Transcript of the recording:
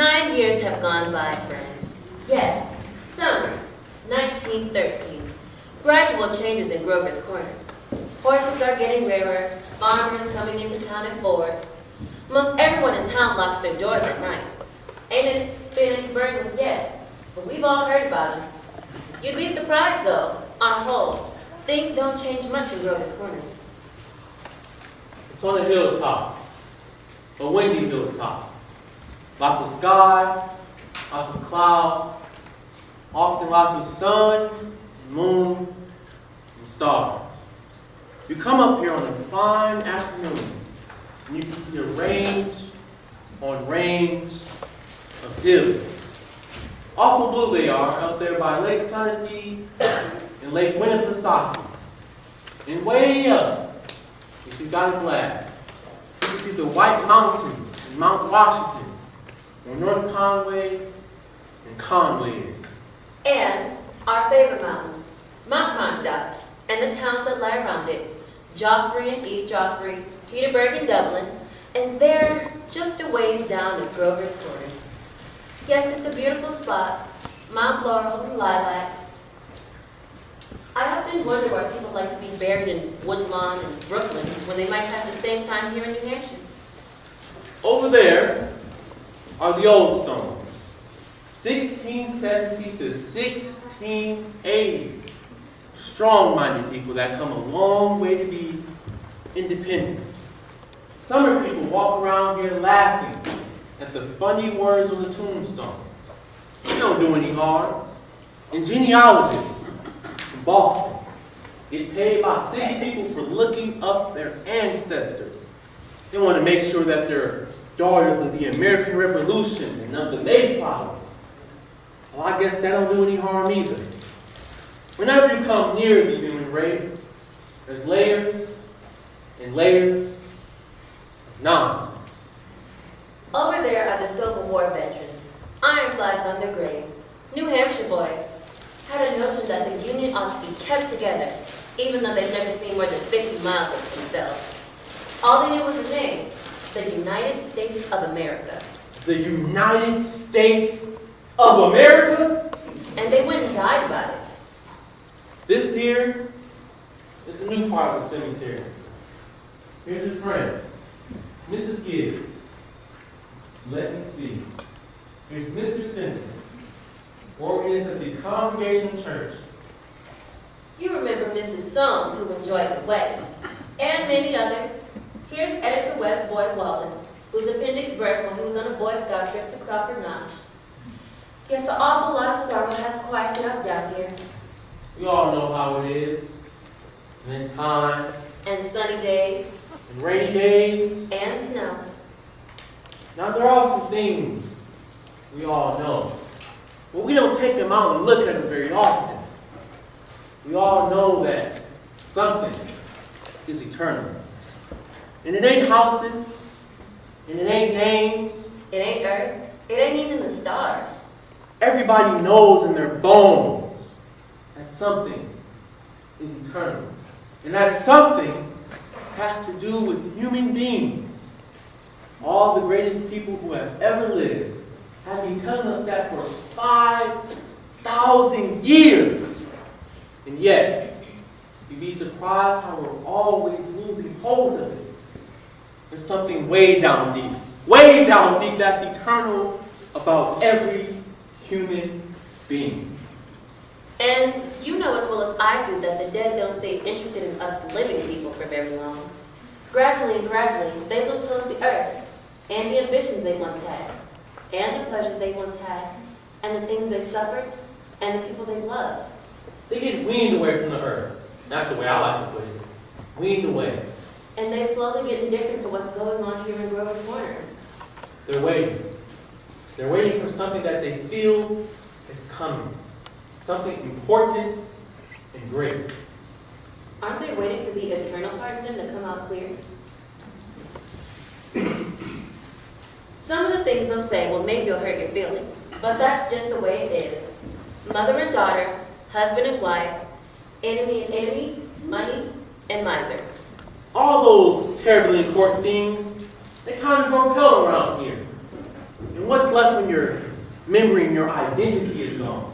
9 years have gone by, friends. Yes, summer, 1913. Gradual changes in Grover's Corners. Horses are getting rarer, farmers coming into town in Fords. Most everyone in town locks their doors at night. Ain't it been any burglars yet, but we've all heard about them. You'd be surprised, though, on the whole, things don't change much in Grover's Corners. It's on a hilltop, a windy hilltop. Lots of sky, lots of clouds, often lots of sun, and moon, and stars. You come up here on a fine afternoon, and you can see a range on range of hills. Awful blue they are up there by Lake Sunapee and Lake Winnipesaukee. And way up, if you got a glass, you can see the White Mountains and Mount Washington, where North Conway and Conway is. And our favorite mountain, Mount Conduct, and the towns that lie around it, Joffrey and East Joffrey, Peterborough and Dublin, and there, just a ways down, is Grover's Corners. Yes, it's a beautiful spot, Mount Laurel and lilacs. I often wonder why people like to be buried in Woodlawn and Brooklyn when they might have the same time here in New Hampshire. Over there are the old stones, 1670 to 1680. Strong-minded people that come a long way to be independent. Summer people walk around here laughing at the funny words on the tombstones. They don't do any harm. And genealogists from Boston get paid about 60 people for looking up their ancestors. They want to make sure that they're daughters of the American Revolution and of the Mayflower. Well, I guess that don't do any harm either. Whenever you come near the human race, there's layers and layers of nonsense. Over there are the Civil War veterans, iron flags on their grave. New Hampshire boys had a notion that the Union ought to be kept together, even though they'd never seen more than 50 miles of it themselves. All they knew was the name, the United States of America. The United States of America? And they went and died about it. This here is the new part of the cemetery. Here's your friend, Mrs. Gibbs. Let me see. Here's Mr. Stinson, organist of the Congregational Church. You remember Mrs. Soames, who enjoyed the wedding, and many others. Here's Editor West Boyd Wallace, whose appendix burst while he was on a Boy Scout trip to Crawford Notch. Yes, an awful lot of sorrow has quieted up down here. We all know how it is. And then time. And sunny days. And rainy days. And snow. Now there are some things we all know. But we don't take them out and look at them very often. We all know that something is eternal. And it ain't houses. And it ain't names. It ain't earth. It ain't even the stars. Everybody knows in their bones that something is eternal. And that something has to do with human beings. All the greatest people who have ever lived have been telling us that for 5,000 years. And yet, you'd be surprised how we're always losing hold of it. There's something way down deep that's eternal about every human being. And you know as well as I do that the dead don't stay interested in us living people for very long. Gradually and gradually, they lose hold of the earth, and the ambitions they once had, and the pleasures they once had, and the things they've suffered, and the people they've loved. They get weaned away from the earth. That's the way I like to put it. Weaned away. And they slowly get indifferent to what's going on here in Grover's Corners. They're waiting. They're waiting for something that they feel is coming. Something important and great. Aren't they waiting for the eternal part of them to come out clear? Some of the things they'll say will maybe will hurt your feelings, but that's just the way it is. Mother and daughter, husband and wife, enemy and enemy, money and miser. All those terribly important things, they kind of grow pale around here. And what's left when your memory and your identity is gone?